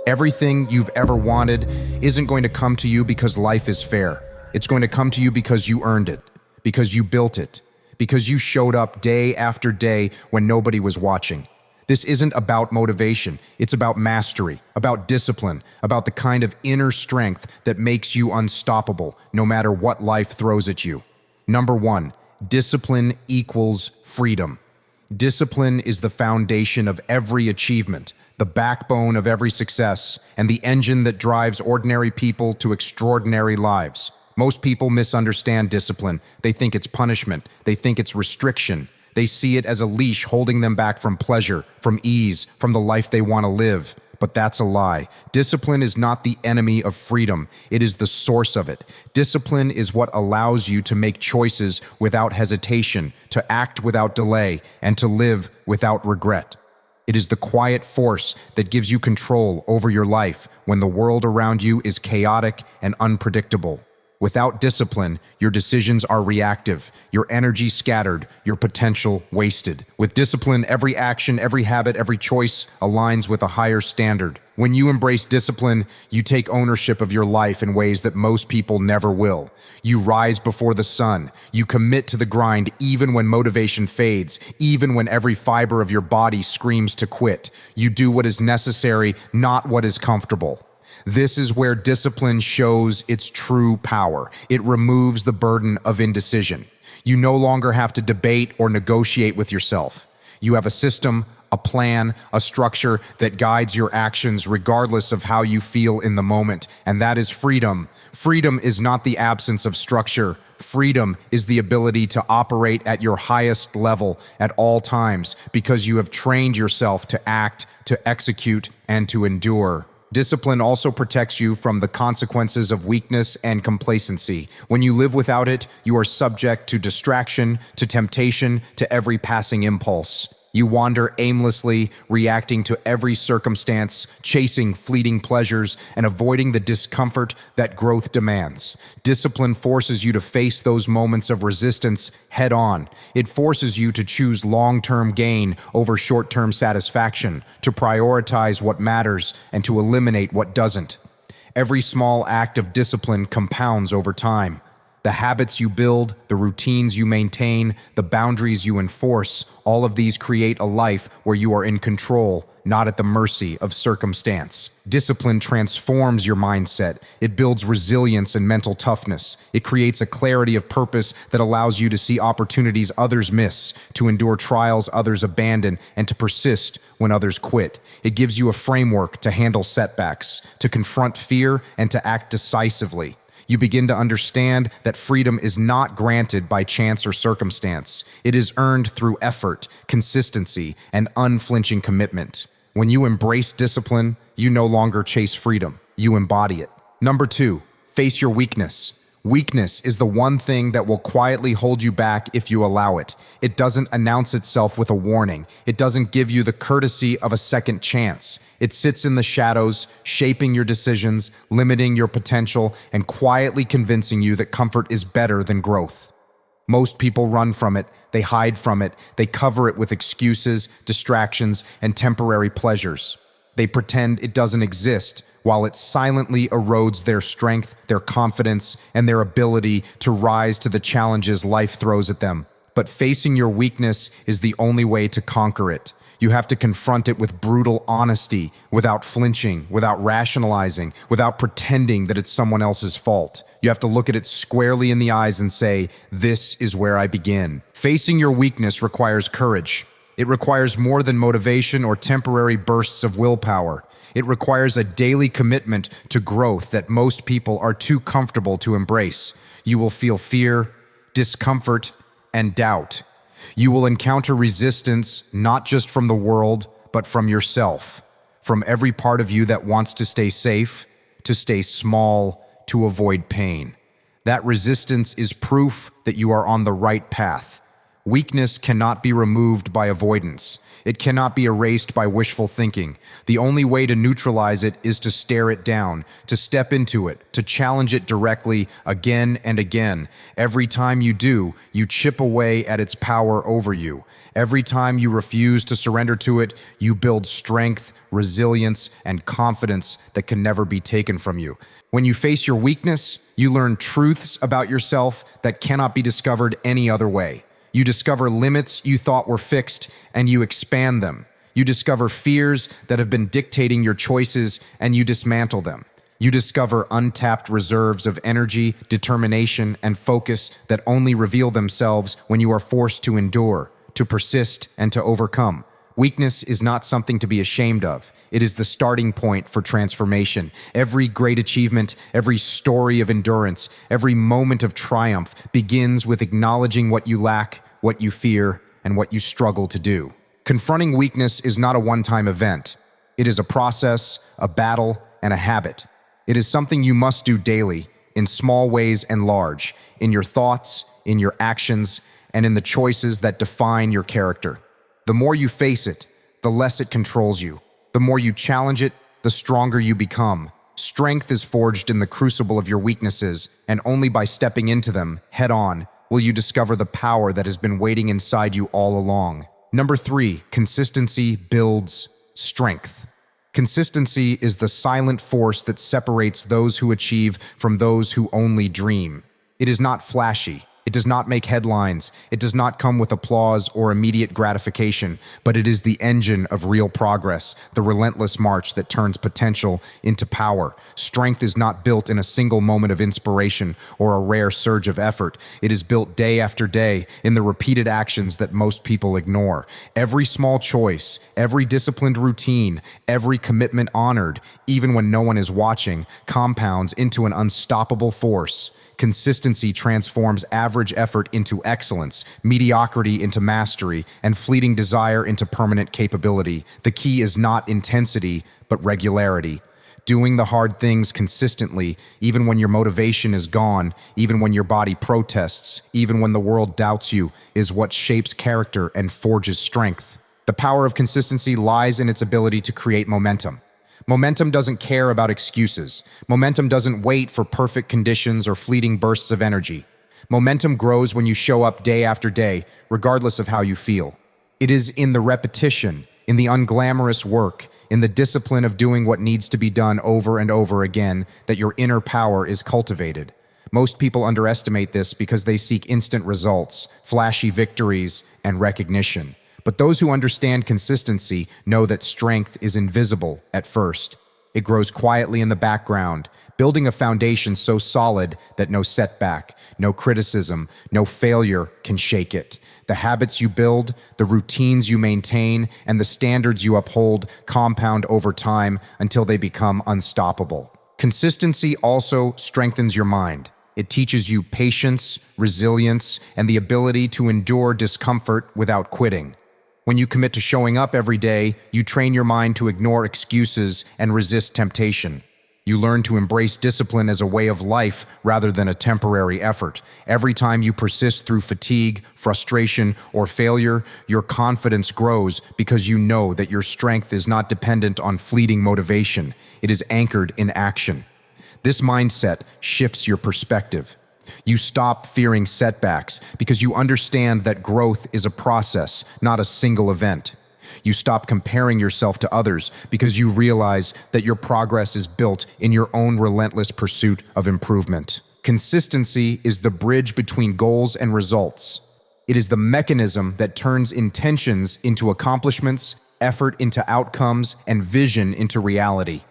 Everything you've ever wanted isn't going to come to you because life is fair. It's going to come to you because you earned it, because you built it, because you showed up day after day when nobody was watching. This isn't about motivation. It's about mastery, about discipline, about the kind of inner strength that makes you unstoppable no matter what life throws at you. Number one, discipline equals freedom. Discipline is the foundation of every achievement, the backbone of every success, and the engine that drives ordinary people to extraordinary lives. Most people misunderstand discipline. They think it's punishment. They think it's restriction. They see it as a leash holding them back from pleasure, from ease, from the life they want to live. But that's a lie. Discipline is not the enemy of freedom. It is the source of it. Discipline is what allows you to make choices without hesitation, to act without delay, and to live without regret. It is the quiet force that gives you control over your life when the world around you is chaotic and unpredictable. Without discipline, your decisions are reactive, your energy scattered, your potential wasted. With discipline, every action, every habit, every choice aligns with a higher standard. When you embrace discipline, you take ownership of your life in ways that most people never will. You rise before the sun. You commit to the grind even when motivation fades, even when every fiber of your body screams to quit. You do what is necessary, not what is comfortable. This is where discipline shows its true power. It removes the burden of indecision. You no longer have to debate or negotiate with yourself. You have a system, a plan, a structure that guides your actions regardless of how you feel in the moment, and that is freedom. Freedom is not the absence of structure. Freedom is the ability to operate at your highest level at all times because you have trained yourself to act, to execute, and to endure. Discipline also protects you from the consequences of weakness and complacency. When you live without it, you are subject to distraction, to temptation, to every passing impulse. You wander aimlessly, reacting to every circumstance, chasing fleeting pleasures, and avoiding the discomfort that growth demands. Discipline forces you to face those moments of resistance head on. It forces you to choose long-term gain over short-term satisfaction, to prioritize what matters, and to eliminate what doesn't. Every small act of discipline compounds over time. The habits you build, the routines you maintain, the boundaries you enforce, all of these create a life where you are in control, not at the mercy of circumstance. Discipline transforms your mindset. It builds resilience and mental toughness. It creates a clarity of purpose that allows you to see opportunities others miss, to endure trials others abandon, and to persist when others quit. It gives you a framework to handle setbacks, to confront fear, and to act decisively. You begin to understand that freedom is not granted by chance or circumstance. It is earned through effort, consistency, and unflinching commitment. When you embrace discipline, you no longer chase freedom. You embody it. Number two, face your weakness. Weakness is the one thing that will quietly hold you back if you allow it. It doesn't announce itself with a warning. It doesn't give you the courtesy of a second chance. It sits in the shadows, shaping your decisions, limiting your potential, and quietly convincing you that comfort is better than growth. Most people run from it, they hide from it, they cover it with excuses, distractions, and temporary pleasures. They pretend it doesn't exist, while it silently erodes their strength, their confidence, and their ability to rise to the challenges life throws at them. But facing your weakness is the only way to conquer it. You have to confront it with brutal honesty, without flinching, without rationalizing, without pretending that it's someone else's fault. You have to look at it squarely in the eyes and say, "This is where I begin." Facing your weakness requires courage. It requires more than motivation or temporary bursts of willpower. It requires a daily commitment to growth that most people are too comfortable to embrace. You will feel fear, discomfort, and doubt. You will encounter resistance not just from the world, but from yourself, from every part of you that wants to stay safe, to stay small, to avoid pain. That resistance is proof that you are on the right path. Weakness cannot be removed by avoidance. It cannot be erased by wishful thinking. The only way to neutralize it is to stare it down, to step into it, to challenge it directly again and again. Every time you do, you chip away at its power over you. Every time you refuse to surrender to it, you build strength, resilience, and confidence that can never be taken from you. When you face your weakness, you learn truths about yourself that cannot be discovered any other way. You discover limits you thought were fixed, and you expand them. You discover fears that have been dictating your choices, and you dismantle them. You discover untapped reserves of energy, determination, and focus that only reveal themselves when you are forced to endure, to persist, and to overcome. Weakness is not something to be ashamed of. It is the starting point for transformation. Every great achievement, every story of endurance, every moment of triumph begins with acknowledging what you lack, what you fear, and what you struggle to do. Confronting weakness is not a one-time event. It is a process, a battle, and a habit. It is something you must do daily, in small ways and large, in your thoughts, in your actions, and in the choices that define your character. The more you face it, the less it controls you. The more you challenge it, the stronger you become. Strength is forged in the crucible of your weaknesses, and only by stepping into them, head-on, will you discover the power that has been waiting inside you all along. Number 3, consistency builds strength. Consistency is the silent force that separates those who achieve from those who only dream. It is not flashy. It does not make headlines. It does not come with applause or immediate gratification, but it is the engine of real progress, the relentless march that turns potential into power. Strength is not built in a single moment of inspiration or a rare surge of effort. It is built day after day in the repeated actions that most people ignore. Every small choice, every disciplined routine, every commitment honored, even when no one is watching, compounds into an unstoppable force. Consistency transforms average effort into excellence, mediocrity into mastery, and fleeting desire into permanent capability. The key is not intensity, but regularity. Doing the hard things consistently, even when your motivation is gone, even when your body protests, even when the world doubts you, is what shapes character and forges strength. The power of consistency lies in its ability to create momentum. Momentum doesn't care about excuses. Momentum doesn't wait for perfect conditions or fleeting bursts of energy. Momentum grows when you show up day after day, regardless of how you feel. It is in the repetition, in the unglamorous work, in the discipline of doing what needs to be done over and over again that your inner power is cultivated. Most people underestimate this because they seek instant results, flashy victories, and recognition. But those who understand consistency know that strength is invisible at first. It grows quietly in the background, building a foundation so solid that no setback, no criticism, no failure can shake it. The habits you build, the routines you maintain, and the standards you uphold compound over time until they become unstoppable. Consistency also strengthens your mind. It teaches you patience, resilience, and the ability to endure discomfort without quitting. When you commit to showing up every day, you train your mind to ignore excuses and resist temptation. You learn to embrace discipline as a way of life rather than a temporary effort. Every time you persist through fatigue, frustration, or failure, your confidence grows because you know that your strength is not dependent on fleeting motivation. It is anchored in action. This mindset shifts your perspective. You stop fearing setbacks because you understand that growth is a process, not a single event. You stop comparing yourself to others because you realize that your progress is built in your own relentless pursuit of improvement. Consistency is the bridge between goals and results. It is the mechanism that turns intentions into accomplishments, effort into outcomes, and vision into reality.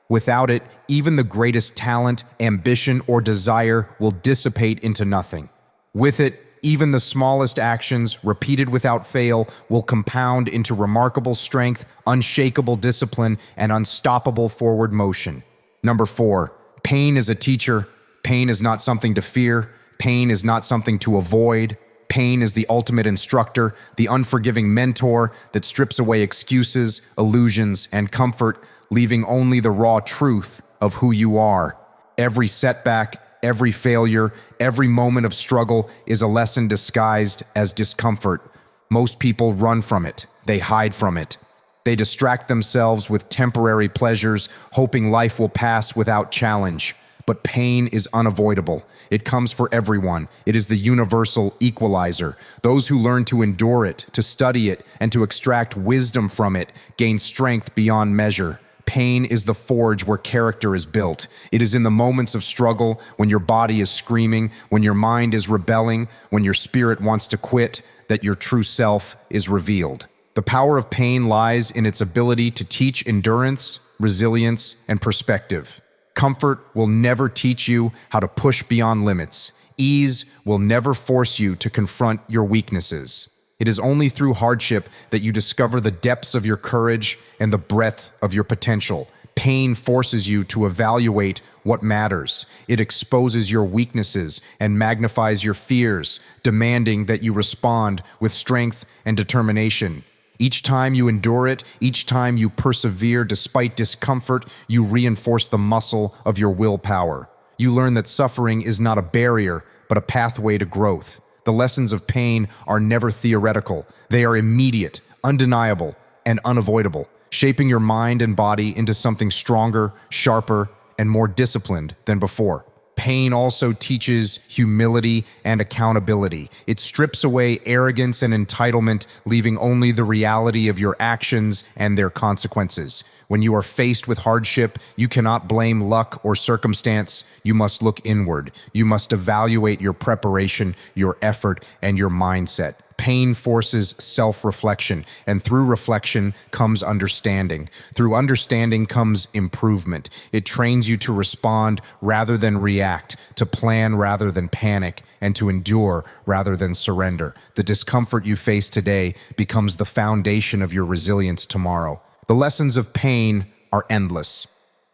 Without it, even the greatest talent, ambition, or desire will dissipate into nothing. With it, even the smallest actions, repeated without fail, will compound into remarkable strength, unshakable discipline, and unstoppable forward motion. Number 4, pain is a teacher. Pain is not something to fear. Pain is not something to avoid. Pain is the ultimate instructor, the unforgiving mentor that strips away excuses, illusions, and comfort, leaving only the raw truth of who you are. Every setback, every failure, every moment of struggle is a lesson disguised as discomfort. Most people run from it. They hide from it. They distract themselves with temporary pleasures, hoping life will pass without challenge. But pain is unavoidable. It comes for everyone. It is the universal equalizer. Those who learn to endure it, to study it, and to extract wisdom from it gain strength beyond measure. Pain is the forge where character is built. It is in the moments of struggle, when your body is screaming, when your mind is rebelling, when your spirit wants to quit, that your true self is revealed. The power of pain lies in its ability to teach endurance, resilience, and perspective. Comfort will never teach you how to push beyond limits. Ease will never force you to confront your weaknesses. It is only through hardship that you discover the depths of your courage and the breadth of your potential. Pain forces you to evaluate what matters. It exposes your weaknesses and magnifies your fears, demanding that you respond with strength and determination. Each time you endure it, each time you persevere despite discomfort, you reinforce the muscle of your willpower. You learn that suffering is not a barrier, but a pathway to growth. The lessons of pain are never theoretical. They are immediate, undeniable, and unavoidable, shaping your mind and body into something stronger, sharper, and more disciplined than before. Pain also teaches humility and accountability. It strips away arrogance and entitlement, leaving only the reality of your actions and their consequences. When you are faced with hardship, you cannot blame luck or circumstance. You must look inward. You must evaluate your preparation, your effort, and your mindset. Pain forces self-reflection, and through reflection comes understanding. Through understanding comes improvement. It trains you to respond rather than react, to plan rather than panic, and to endure rather than surrender. The discomfort you face today becomes the foundation of your resilience tomorrow. The lessons of pain are endless.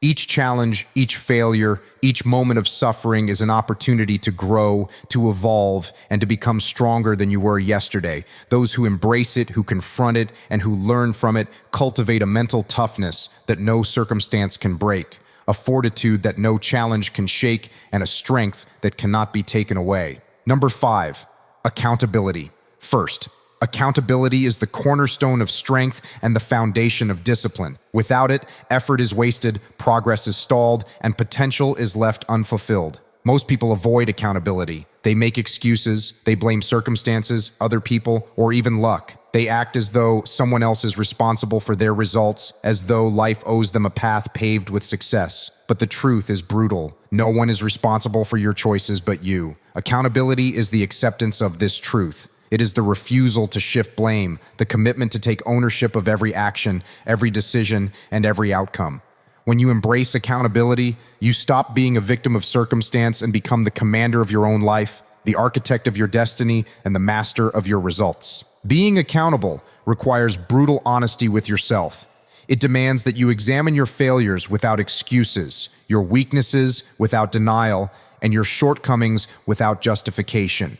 Each challenge, each failure, each moment of suffering is an opportunity to grow, to evolve, and to become stronger than you were yesterday. Those who embrace it, who confront it, and who learn from it cultivate a mental toughness that no circumstance can break, a fortitude that no challenge can shake, and a strength that cannot be taken away. Number 5, accountability. First, accountability is the cornerstone of strength and the foundation of discipline. Without it, effort is wasted, progress is stalled, and potential is left unfulfilled. Most people avoid accountability. They make excuses, they blame circumstances, other people, or even luck. They act as though someone else is responsible for their results, as though life owes them a path paved with success. But the truth is brutal. No one is responsible for your choices but you. Accountability is the acceptance of this truth. It is the refusal to shift blame, the commitment to take ownership of every action, every decision, and every outcome. When you embrace accountability, you stop being a victim of circumstance and become the commander of your own life, the architect of your destiny, and the master of your results. Being accountable requires brutal honesty with yourself. It demands that you examine your failures without excuses, your weaknesses without denial, and your shortcomings without justification.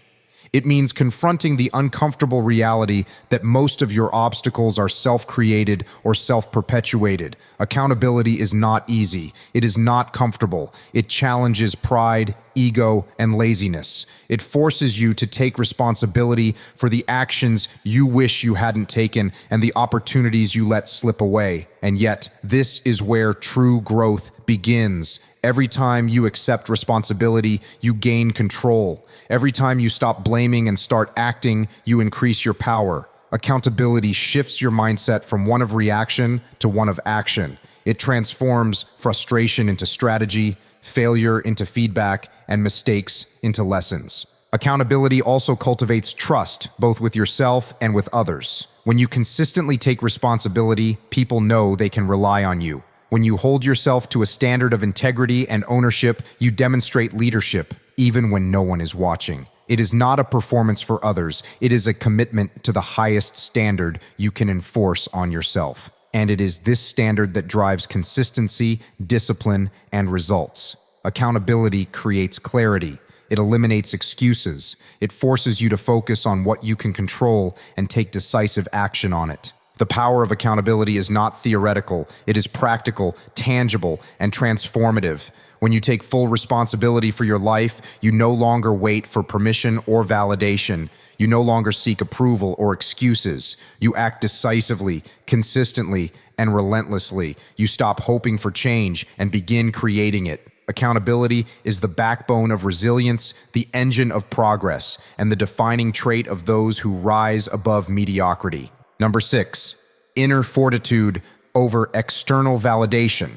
It means confronting the uncomfortable reality that most of your obstacles are self-created or self-perpetuated. Accountability is not easy. It is not comfortable. It challenges pride, ego, and laziness. It forces you to take responsibility for the actions you wish you hadn't taken and the opportunities you let slip away. And yet, this is where true growth begins. Every time you accept responsibility, you gain control. Every time you stop blaming and start acting, you increase your power. Accountability shifts your mindset from one of reaction to one of action. It transforms frustration into strategy, failure into feedback, and mistakes into lessons. Accountability also cultivates trust, both with yourself and with others. When you consistently take responsibility, people know they can rely on you. When you hold yourself to a standard of integrity and ownership, you demonstrate leadership, even when no one is watching. It is not a performance for others. It is a commitment to the highest standard you can enforce on yourself. And it is this standard that drives consistency, discipline, and results. Accountability creates clarity. It eliminates excuses. It forces you to focus on what you can control and take decisive action on it. The power of accountability is not theoretical. It is practical, tangible, and transformative. When you take full responsibility for your life, you no longer wait for permission or validation. You no longer seek approval or excuses. You act decisively, consistently, and relentlessly. You stop hoping for change and begin creating it. Accountability is the backbone of resilience, the engine of progress, and the defining trait of those who rise above mediocrity. Number 6, inner fortitude over external validation.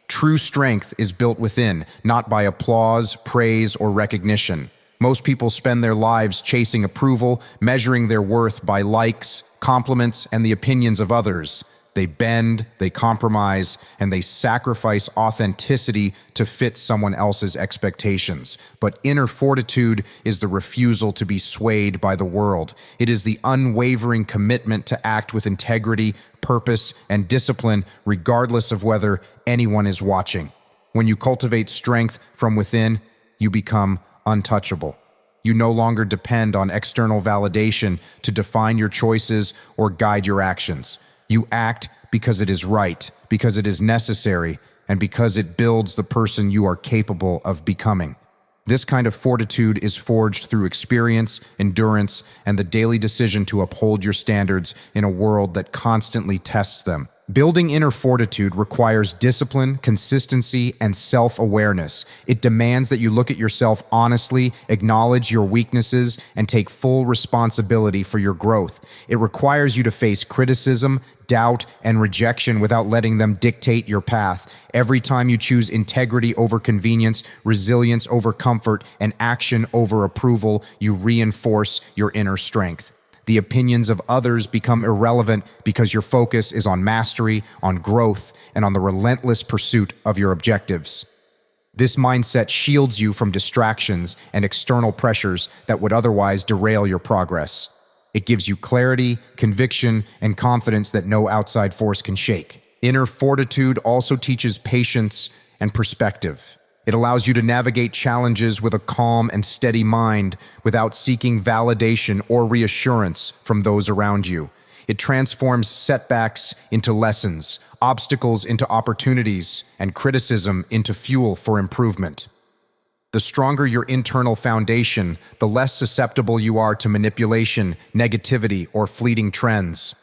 True strength is built within, not by applause, praise, or recognition. Most people spend their lives chasing approval, measuring their worth by likes, compliments, and the opinions of others. They bend, they compromise, and they sacrifice authenticity to fit someone else's expectations. But inner fortitude is the refusal to be swayed by the world. It is the unwavering commitment to act with integrity, purpose, and discipline, regardless of whether anyone is watching. When you cultivate strength from within, you become untouchable. You no longer depend on external validation to define your choices or guide your actions. You act because it is right, because it is necessary, and because it builds the person you are capable of becoming. This kind of fortitude is forged through experience, endurance, and the daily decision to uphold your standards in a world that constantly tests them. Building inner fortitude requires discipline, consistency, and self-awareness. It demands that you look at yourself honestly, acknowledge your weaknesses, and take full responsibility for your growth. It requires you to face criticism, doubt, and rejection without letting them dictate your path. Every time you choose integrity over convenience, resilience over comfort, and action over approval, you reinforce your inner strength. The opinions of others become irrelevant because your focus is on mastery, on growth, and on the relentless pursuit of your objectives. This mindset shields you from distractions and external pressures that would otherwise derail your progress. It gives you clarity, conviction, and confidence that no outside force can shake. Inner fortitude also teaches patience and perspective. It allows you to navigate challenges with a calm and steady mind without seeking validation or reassurance from those around you. It transforms setbacks into lessons, obstacles into opportunities, and criticism into fuel for improvement. The stronger your internal foundation, the less susceptible you are to manipulation, negativity, or fleeting trends.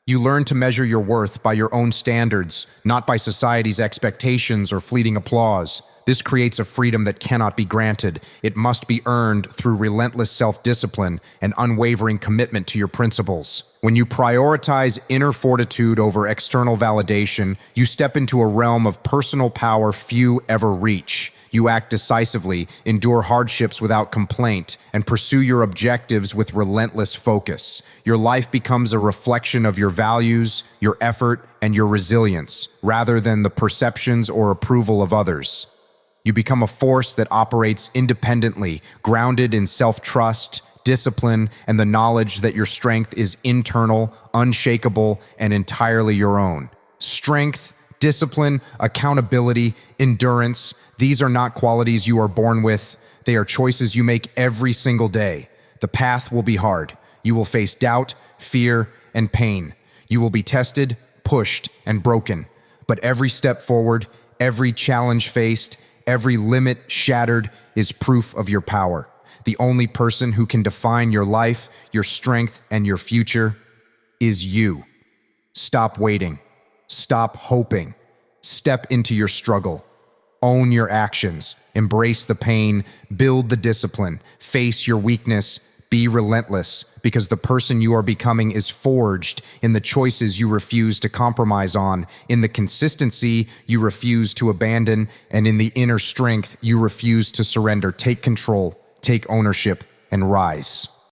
You learn to measure your worth by your own standards, not by society's expectations or fleeting applause. This creates a freedom that cannot be granted. It must be earned through relentless self-discipline and unwavering commitment to your principles. When you prioritize inner fortitude over external validation, you step into a realm of personal power few ever reach. You act decisively, endure hardships without complaint, and pursue your objectives with relentless focus. Your life becomes a reflection of your values, your effort, and your resilience, rather than the perceptions or approval of others. You become a force that operates independently, grounded in self-trust, discipline, and the knowledge that your strength is internal, unshakable, and entirely your own. Strength, discipline, accountability, endurance, these are not qualities you are born with. They are choices you make every single day. The path will be hard. You will face doubt, fear, and pain. You will be tested, pushed, and broken. But every step forward, every challenge faced, every limit shattered is proof of your power. The only person who can define your life, your strength, and your future is you. Stop waiting. Stop hoping. Step into your struggle. Own your actions. Embrace the pain. Build the discipline. Face your weakness. Be relentless, because the person you are becoming is forged in the choices you refuse to compromise on, in the consistency you refuse to abandon, and in the inner strength you refuse to surrender. Take control, take ownership, and rise.